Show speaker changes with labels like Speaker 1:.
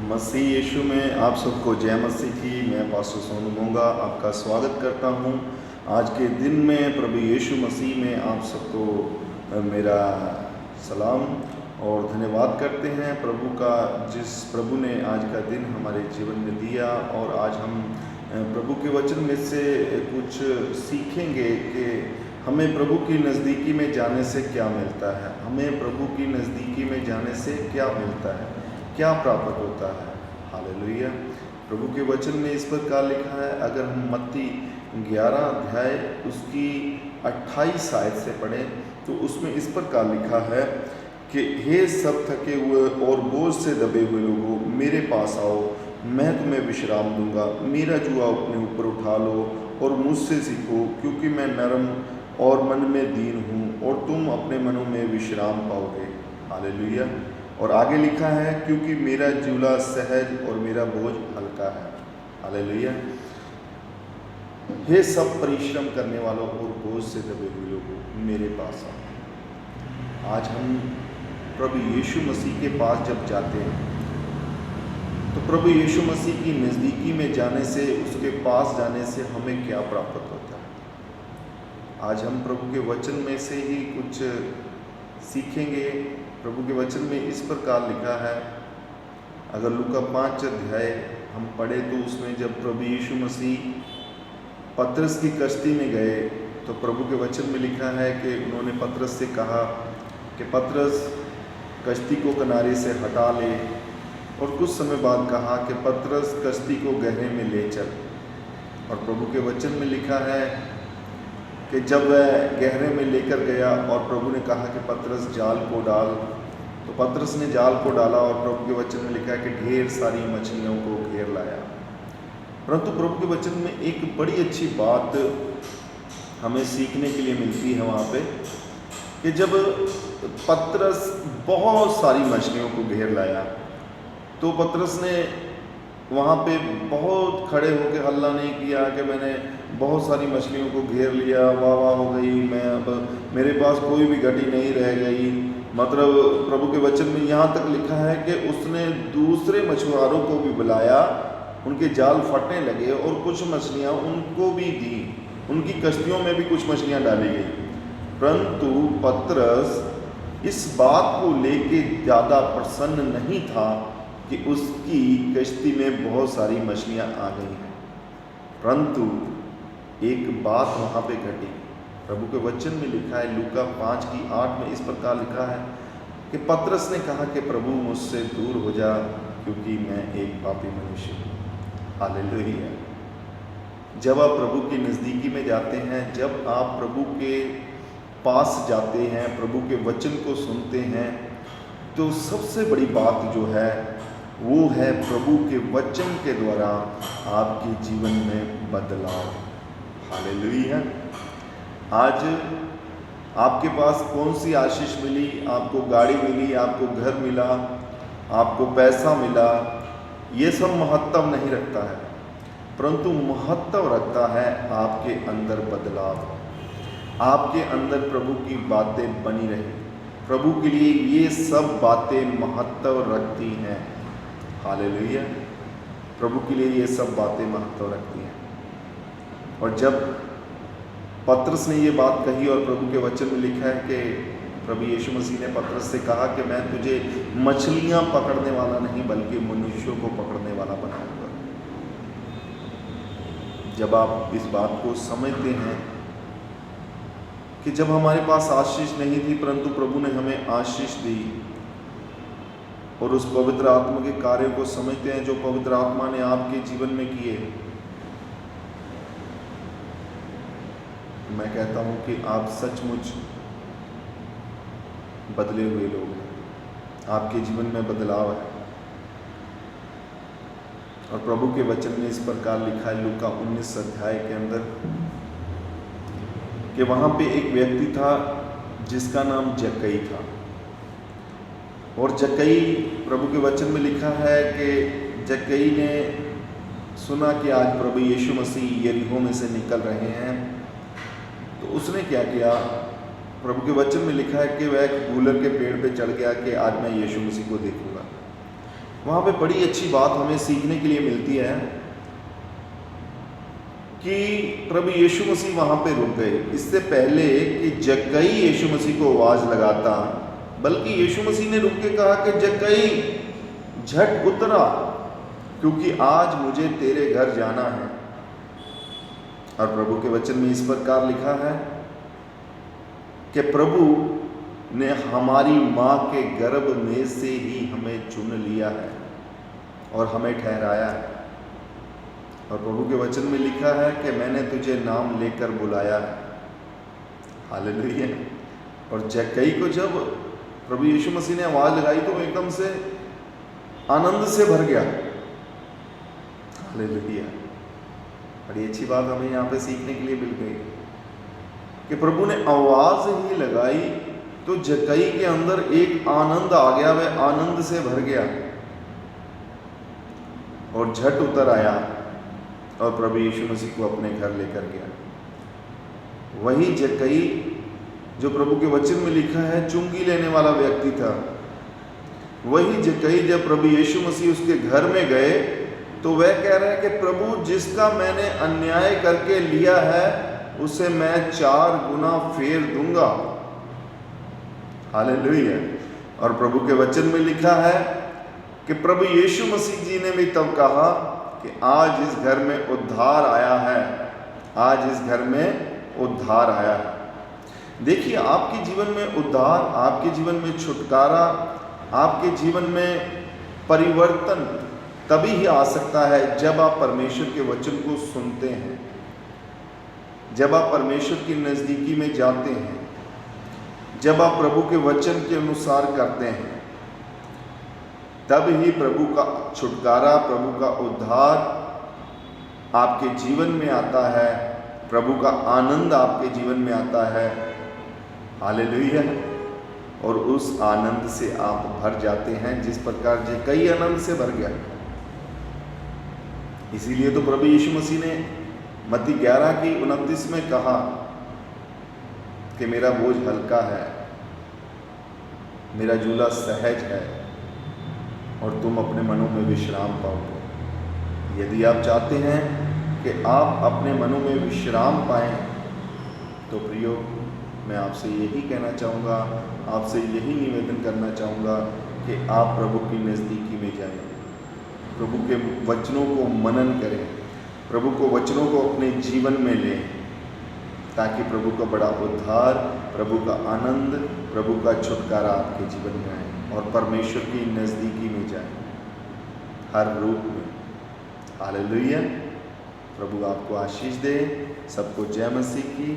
Speaker 1: मसीह यीशु में आप सबको जय मसीह की। मैं पास्टर सोनू मोंगा आपका स्वागत करता हूं। आज के दिन में प्रभु यीशु मसीह में आप सबको मेरा सलाम और धन्यवाद करते हैं प्रभु का, जिस प्रभु ने आज का दिन हमारे जीवन में दिया। और आज हम प्रभु के वचन में से कुछ सीखेंगे कि हमें प्रभु की नज़दीकी में जाने से क्या मिलता है, हमें प्रभु की नज़दीकी में जाने से क्या मिलता है, क्या प्राप्त होता है। हालेलुया। प्रभु के वचन में इस प्रकार लिखा है, अगर हम मत्ती 11 अध्याय उसकी 28 आयत से पढ़ें तो उसमें इस प्रकार लिखा है कि हे सब थके हुए और बोझ से दबे हुए लोगों, मेरे पास आओ, मैं तुम्हें विश्राम दूंगा। मेरा जुआ अपने ऊपर उठा लो और मुझसे सीखो, क्योंकि मैं नरम और मन में दीन हूँ, और तुम अपने मनों में विश्राम पाओगे। हालेलुया। और आगे लिखा है, क्योंकि मेरा जूला सहज और मेरा बोझ हल्का है। हालेलुया। हे सब परिश्रम करने वालों और बोझ से दबे हुए लोगों, मेरे पास आओ। आज हम प्रभु यीशु मसीह के पास जब जाते हैं तो प्रभु यीशु मसीह की नज़दीकी में जाने से, उसके पास जाने से हमें क्या प्राप्त होता है। आज हम प्रभु के वचन में से ही कुछ सीखेंगे। प्रभु के वचन में इस प्रकार लिखा है, अगर लूका 5 अध्याय हम पढ़े तो उसमें जब प्रभु यीशु मसीह पतरस की कश्ती में गए तो प्रभु के वचन में लिखा है कि उन्होंने पतरस से कहा कि पतरस कश्ती को किनारे से हटा ले, और कुछ समय बाद कहा कि पतरस कश्ती को गहरे में ले चल। और प्रभु के वचन में लिखा है कि जब वह गहरे में लेकर गया और प्रभु ने कहा कि पतरस जाल को डाल, तो पतरस ने जाल को डाला और प्रभु के वचन में लिखा है कि ढेर सारी मछलियों को घेर लाया। परंतु प्रभु के वचन में एक बड़ी अच्छी बात हमें सीखने के लिए मिलती है वहाँ पे, कि जब पतरस बहुत सारी मछलियों को घेर लाया तो पतरस ने वहाँ पे बहुत खड़े होकर हल्ला नहीं किया कि मैंने बहुत सारी मछलियों को घेर लिया, वाह वाह हो गई, मैं अब मेरे पास कोई भी घटी नहीं रह गई। मतलब प्रभु के वचन में यहाँ तक लिखा है कि उसने दूसरे मछुआरों को भी बुलाया, उनके जाल फटने लगे और कुछ मछलियाँ उनको भी दी, उनकी कश्तियों में भी कुछ मछलियाँ डाली गई। परंतु पतरस इस बात को लेके ज़्यादा प्रसन्न नहीं था कि उसकी कश्ती में बहुत सारी मछलियाँ आ गई हैं। परंतु एक बात वहाँ पे घटी। प्रभु के वचन में लिखा है, लूका 5:8 में इस प्रकार लिखा है कि पतरस ने कहा कि प्रभु मुझसे दूर हो जा, क्योंकि मैं एक पापी मनुष्य हूँ। हालेलुया। जब आप प्रभु की नज़दीकी में जाते हैं, जब आप प्रभु के पास जाते हैं, प्रभु के वचन को सुनते हैं, तो सबसे बड़ी बात जो है वो है प्रभु के वचन के द्वारा आपके जीवन में बदलाव। हालेलुया। आज आपके पास कौन सी आशीष मिली? आपको गाड़ी मिली, आपको घर मिला, आपको पैसा मिला, ये सब महत्व नहीं रखता है, परंतु महत्व रखता है आपके अंदर बदलाव, आपके अंदर प्रभु की बातें बनी रहे। प्रभु के लिए ये सब बातें महत्व रखती हैं। हालेलुया। प्रभु के लिए ये सब बातें महत्व रखती हैं। और जब पतरस ने ये बात कही, और प्रभु के वचन में लिखा है कि प्रभु यीशु मसीह ने पतरस से कहा कि मैं तुझे मछलियां पकड़ने वाला नहीं बल्कि मनुष्यों को पकड़ने वाला बनाऊंगा। जब आप इस बात को समझते हैं कि जब हमारे पास आशीष नहीं थी परंतु प्रभु ने हमें आशीष दी, और उस पवित्र आत्मा के कार्य को समझते हैं जो पवित्र आत्मा ने आपके जीवन में किए, मैं कहता हूं कि आप सचमुच बदले हुए लोग हैं, आपके जीवन में बदलाव है। और प्रभु के वचन में इस प्रकार लिखा है लूका 19 अध्याय के अंदर कि वहाँ पे एक व्यक्ति था जिसका नाम जक्कई था। और जक्कई, प्रभु के वचन में लिखा है कि जक्कई ने सुना कि आज प्रभु यीशु मसीह यरीहो में से निकल रहे हैं, तो उसने क्या किया? प्रभु के वचन में लिखा है कि वह एक गूलर के पेड़ पे चढ़ गया कि आज मैं यीशु मसीह को देखूंगा। वहाँ पे बड़ी अच्छी बात हमें सीखने के लिए मिलती है कि प्रभु यीशु मसीह वहाँ पे रुक गए। इससे पहले कि जक्कई यीशु मसीह को आवाज़ लगाता, बल्कि यीशु मसीह ने रुक के कहा कि जक्कई झट उतरा, क्योंकि आज मुझे तेरे घर जाना है। और प्रभु के वचन में इस प्रकार लिखा है कि प्रभु ने हमारी माँ के गर्भ में से ही हमें चुन लिया है और हमें ठहराया है। और प्रभु के वचन में लिखा है कि मैंने तुझे नाम लेकर बुलाया है। हालेलुया। और जक्कई को जब प्रभु यीशु मसीह ने आवाज़ लगाई तो एकदम से आनंद से भर गया। हालेलुया। बड़ी अच्छी बात हमें यहाँ पे सीखने के लिए मिल गई कि प्रभु ने आवाज़ ही लगाई तो जक्कई के अंदर एक आनंद आ गया, वह आनंद से भर गया और झट उतर आया और प्रभु यीशु मसीह को अपने घर लेकर गया। वही जक्कई जो प्रभु के वचन में लिखा है चुंगी लेने वाला व्यक्ति था, वही जक्कई जब प्रभु यीशु मसीह उसके घर में गए तो वह कह रहा है कि प्रभु जिसका मैंने अन्याय करके लिया है उसे मैं 4 गुना फेर दूंगा। हालेलुया। और प्रभु के वचन में लिखा है कि प्रभु यीशु मसीह जी ने भी तब कहा कि आज इस घर में उद्धार आया है, आज इस घर में उद्धार आया है। देखिए, आपके जीवन में उद्धार, आपके जीवन में छुटकारा, आपके जीवन में परिवर्तन तभी ही आ सकता है जब आप परमेश्वर के वचन को सुनते हैं, जब आप परमेश्वर की नज़दीकी में जाते हैं, जब आप प्रभु के वचन के अनुसार करते हैं, तब ही प्रभु का छुटकारा, प्रभु का उद्धार आपके जीवन में आता है, प्रभु का आनंद आपके जीवन में आता है। हालेलुया। और उस आनंद से आप भर जाते हैं जिस प्रकार जक्कई आनंद से भर गया। इसीलिए तो प्रभु यीशु मसीह ने मत्ती 11:29 में कहा कि मेरा बोझ हल्का है, मेरा झूला सहज है और तुम अपने मनों में विश्राम पाओगे। यदि आप चाहते हैं कि आप अपने मनों में विश्राम पाएं तो प्रियो, मैं आपसे यही कहना चाहूँगा, आपसे यही निवेदन करना चाहूँगा कि आप प्रभु की नज़दीकी में जाएं, प्रभु के वचनों को मनन करें, प्रभु को वचनों को अपने जीवन में लें, ताकि प्रभु का बड़ा उद्धार, प्रभु का आनंद, प्रभु का छुटकारा आपके जीवन में आए और परमेश्वर की नज़दीकी में जाए हर रूप में। हालेलुया। प्रभु आपको आशीष दे। सबको जय मसीह की।